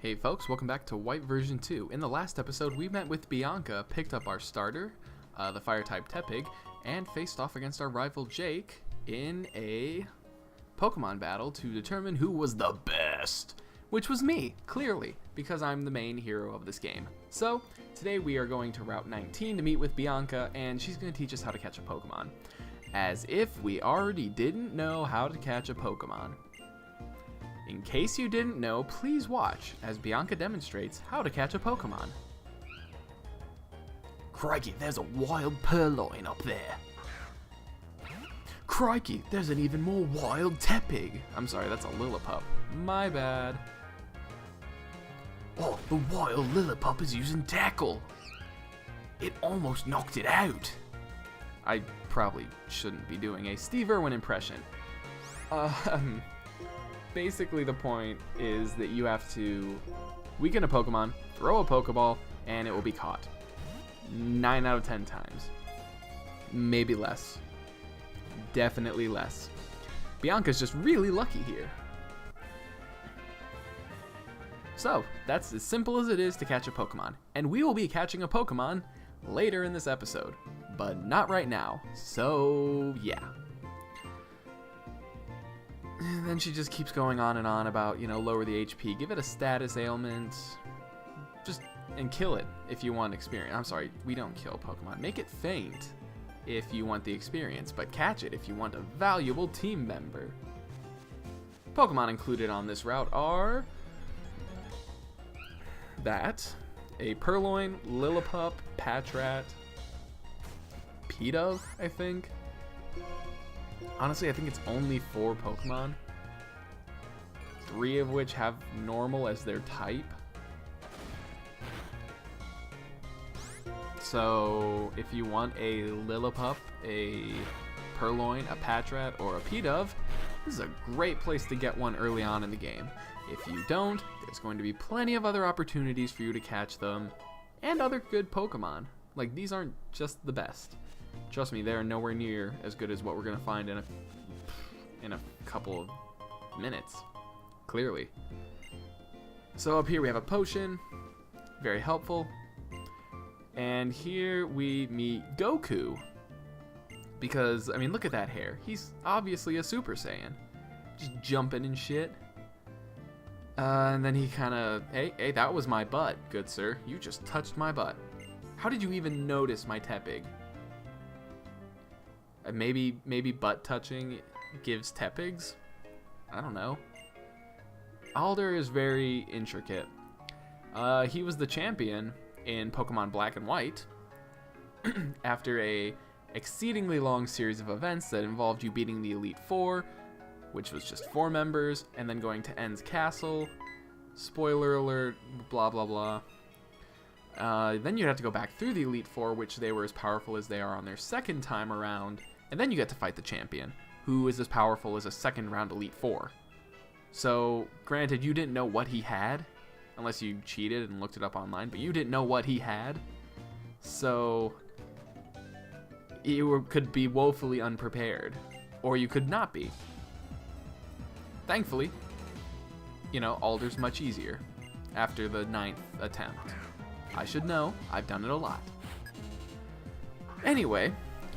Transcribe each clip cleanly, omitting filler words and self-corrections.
Hey folks, welcome back to White version 2. In the last episode, we met with Bianca, picked up our starter, the fire-type Tepig, and faced off against our rival Jake in a Pokemon battle to determine who was the best. Which was me, clearly, because I'm the main hero of this game. So, today we are going to Route 19 to meet with Bianca, and she's going to teach us how to catch a Pokemon. As if we already didn't know how to catch a Pokemon. In case you didn't know, please watch as Bianca demonstrates how to catch a Pokemon. Crikey, there's a wild Purloin up there. Crikey, there's an even more wild Tepig. I'm sorry, that's a Lillipup. My bad. Oh, the wild Lillipup is using Tackle. It almost knocked it out. I probably shouldn't be doing a Steve Irwin impression. Basically the point is that you have to weaken a Pokemon, throw a Pokeball, and it will be caught. 9 out of 10 times. Maybe less. Definitely less. Bianca's just really lucky here. So, that's as simple as it is to catch a Pokemon. And we will be catching a Pokemon later in this episode. But not right now. So, yeah. And then she just keeps going on and on about, lower the HP, give it a status ailment, and kill it if you want experience. I'm sorry, we don't kill Pokemon. Make it faint if you want the experience, but catch it if you want a valuable team member. Pokemon included on this route are a Purloin, Lillipup, Patrat, Pidove, I think. Honestly, I think it's only 4 Pokemon, 3 of which have normal as their type. So, if you want a Lillipup, a Purloin, a Patrat, or a Pidove, this is a great place to get one early on in the game. If you don't, there's going to be plenty of other opportunities for you to catch them, and other good Pokemon. Like, these aren't just the best. Trust me, they're nowhere near as good as what we're going to find in a couple of minutes. Clearly. So up here we have a potion. Very helpful. And here we meet Goku. Because, I mean, look at that hair. He's obviously a Super Saiyan. Just jumping and shit. And then he kind of, hey, that was my butt, good sir. You just touched my butt. How did you even notice my Tepig? Maybe butt touching gives Tepigs? I don't know. Alder is very intricate. He was the champion in Pokemon Black and White after a exceedingly long series of events that involved you beating the Elite Four, which was just 4 members, and then going to End's Castle. Spoiler alert, blah blah blah. Then you'd have to go back through the Elite Four, which they were as powerful as they are on their second time around, and then you get to fight the champion, who is as powerful as a second round Elite Four. So, granted, you didn't know what he had, unless you cheated and looked it up online, but you didn't know what he had, so you could be woefully unprepared, or you could not be. Thankfully, Alder's much easier after the 9th attempt. I should know, I've done it a lot. Anyway,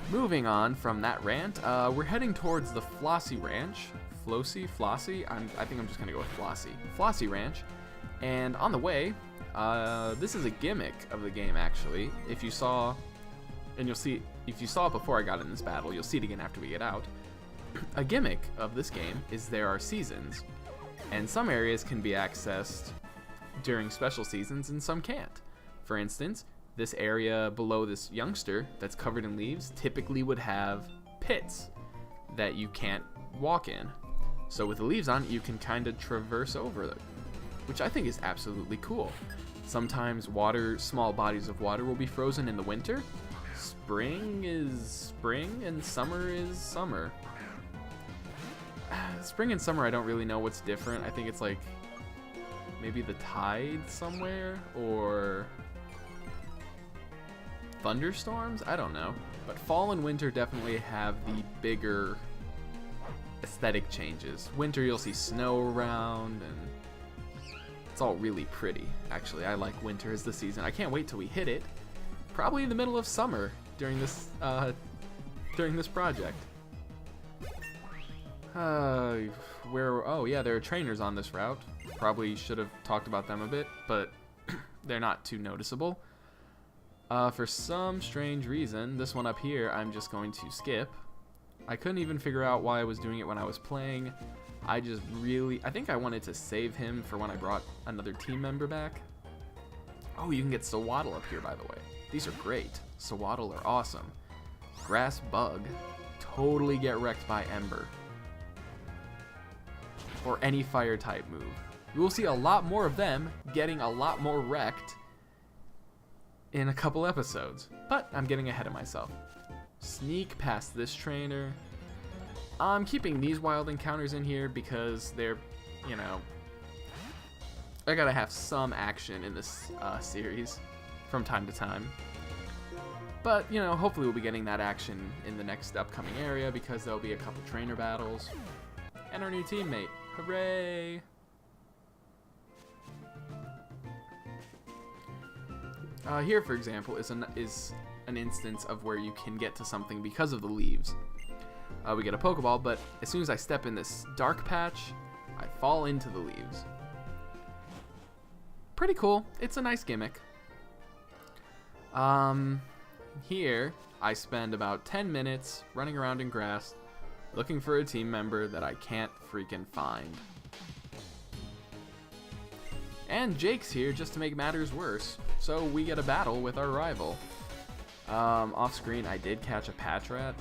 moving on from that rant, we're heading towards the Flossie Ranch. Flossie? I think I'm just gonna go with Flossie. Flossie Ranch. And on the way, this is a gimmick of the game actually. If you saw it before I got in this battle, you'll see it again after we get out. A gimmick of this game is there are seasons. And some areas can be accessed during special seasons and some can't. For instance, this area below this youngster that's covered in leaves typically would have pits that you can't walk in. So with the leaves on, you can kind of traverse over them, which I think is absolutely cool. Sometimes small bodies of water will be frozen in the winter. Spring is spring and summer is summer. Spring and summer, I don't really know what's different. I think it's like maybe the tide somewhere or thunderstorms? I don't know. But fall and winter definitely have the bigger aesthetic changes. Winter, you'll see snow around, and It's all really pretty. Actually, I like winter as the season. I can't wait till we hit it. Probably in the middle of summer during this project. Oh yeah, there are trainers on this route. Probably should have talked about them a bit, but they're not too noticeable. For some strange reason, this one up here I'm just going to skip. I couldn't even figure out why I was doing it when I was playing. I think I wanted to save him for when I brought another team member back. Oh, you can get Sawaddle up here, by the way. These are great. Sawaddle are awesome. Grass Bug. Totally get wrecked by Ember. Or any fire type move. We will see a lot more of them getting a lot more wrecked in a couple episodes. But I'm getting ahead of myself. Sneak past this trainer. I'm keeping these wild encounters in here because they're, you know, I gotta have some action in this series from time to time. But, you know, hopefully we'll be getting that action in the next upcoming area because there'll be a couple trainer battles. And our new teammate. Hooray! Here, for example, is an instance of where you can get to something because of the leaves. We get a Pokeball, but as soon as I step in this dark patch, I fall into the leaves. Pretty cool. It's a nice gimmick. Here, I spend about 10 minutes running around in grass, looking for a team member that I can't freaking find. And Jake's here just to make matters worse, so we get a battle with our rival. Off screen, I did catch a Patrat,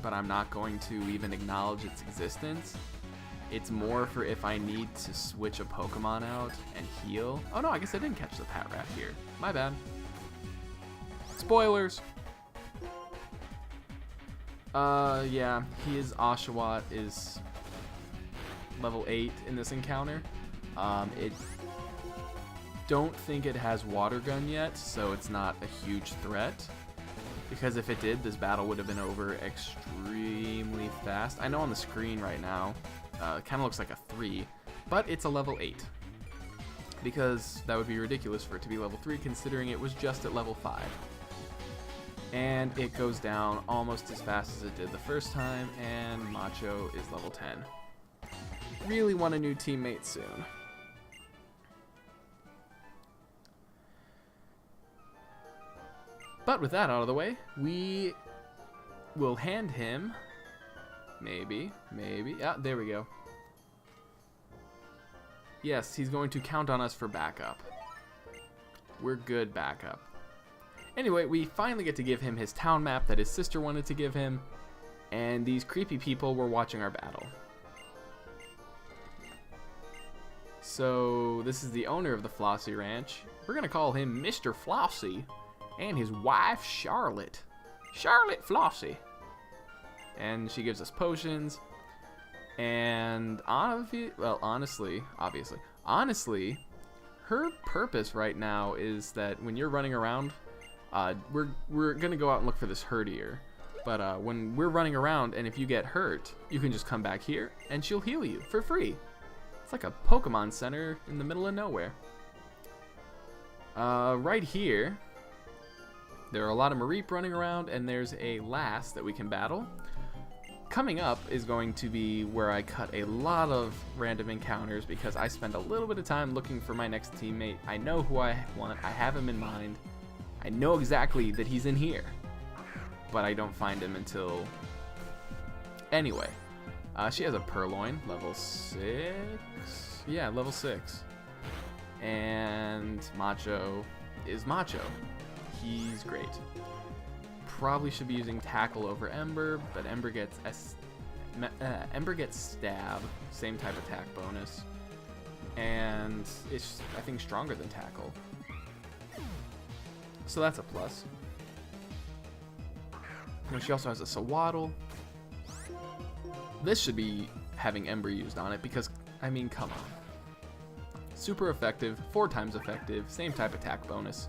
but I'm not going to even acknowledge its existence. It's more for if I need to switch a Pokemon out and heal. Oh no, I guess I didn't catch the Patrat here. My bad. Spoilers! Yeah, his Oshawott is level 8 in this encounter. Don't think it has Water Gun yet, so it's not a huge threat. Because if it did, this battle would have been over extremely fast. I know on the screen right now, it kind of looks like a 3, but it's a level 8. Because that would be ridiculous for it to be level 3, considering it was just at level 5. And it goes down almost as fast as it did the first time, and Macho is level 10. Really want a new teammate soon. But with that out of the way, we will hand him, maybe, yeah, there we go. Yes, he's going to count on us for backup. We're good backup. Anyway, we finally get to give him his town map that his sister wanted to give him, and these creepy people were watching our battle. So, this is the owner of the Flossie Ranch. We're gonna call him Mr. Flossie. And his wife, Charlotte. Charlotte Flossie. And she gives us potions. And honestly, her purpose right now is that when you're running around, we're gonna go out and look for this herdier. But when we're running around, and if you get hurt, you can just come back here, and she'll heal you for free. It's like a Pokemon Center in the middle of nowhere. Right here, there are a lot of Mareep running around, and there's a Lass that we can battle. Coming up is going to be where I cut a lot of random encounters because I spend a little bit of time looking for my next teammate. I know who I want, I have him in mind. I know exactly that he's in here, but I don't find him until... Anyway, she has a Purloin, level 6? Yeah, level 6. And Macho is Macho. He's great. Probably should be using Tackle over Ember, but Ember gets Stab, same type attack bonus, and it's, I think, stronger than Tackle. So that's a plus. And she also has a Sawaddle. This should be having Ember used on it because, I mean, come on. Super effective, 4 times effective, same type attack bonus.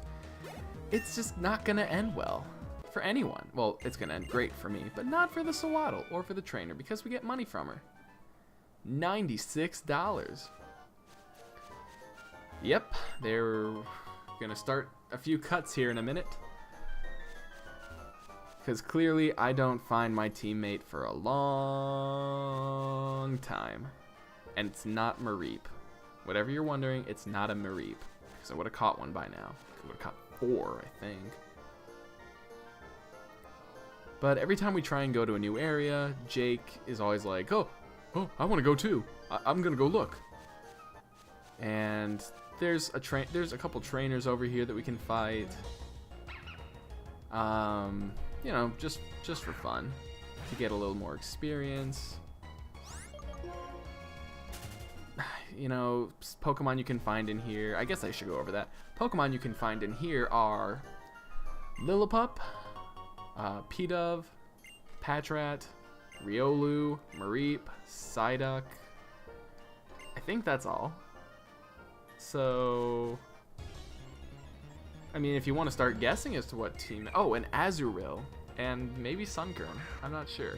It's just not gonna end well for anyone. Well, it's gonna end great for me, but not for the Sawaddle or for the trainer because we get money from her. $96. Yep, they're gonna start a few cuts here in a minute. Because clearly I don't find my teammate for a long time. And it's not Mareep. Whatever you're wondering, it's not a Mareep. Because I would have caught one by now. I would have caught 4, I think. But every time we try and go to a new area, Jake is always like, oh, I want to go too. I'm going to go look. And there's a couple trainers over here that we can fight. You know, just for fun, to get a little more experience. You know, Pokemon you can find in here. I guess I should go over that. Pokemon you can find in here are Lillipup, Pidove, Patrat, Riolu, Mareep, Psyduck. I think that's all. So, I mean, if you want to start guessing as to what team... Oh, and Azurill, and maybe Sunkern. I'm not sure.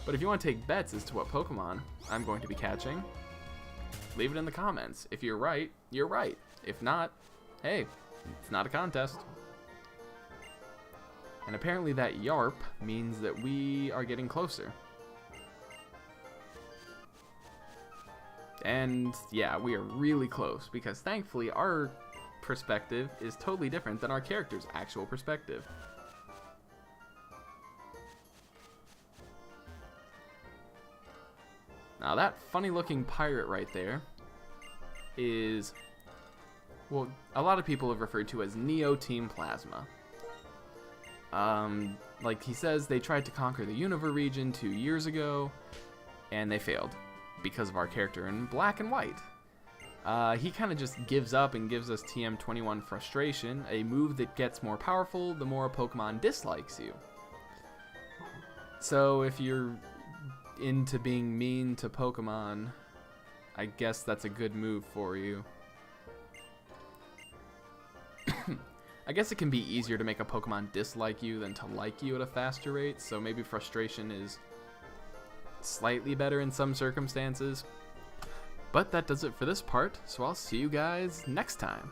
But if you want to take bets as to what Pokemon I'm going to be catching, leave it in the comments. If you're right, you're right. If not, hey, it's not a contest. And apparently that Yarp means that we are getting closer. And yeah, we are really close, because thankfully our perspective is totally different than our character's actual perspective. Now that funny looking pirate right there is, well, a lot of people have referred to as Neo Team Plasma. Like he says, they tried to conquer the Unova region 2 years ago, and they failed because of our character in black and white. He kind of just gives up and gives us TM21 Frustration, a move that gets more powerful the more a Pokemon dislikes you. So if you're into being mean to Pokemon, I guess that's a good move for you. I guess it can be easier to make a Pokemon dislike you than to like you at a faster rate, so maybe Frustration is slightly better in some circumstances. But that does it for this part, so I'll see you guys next time.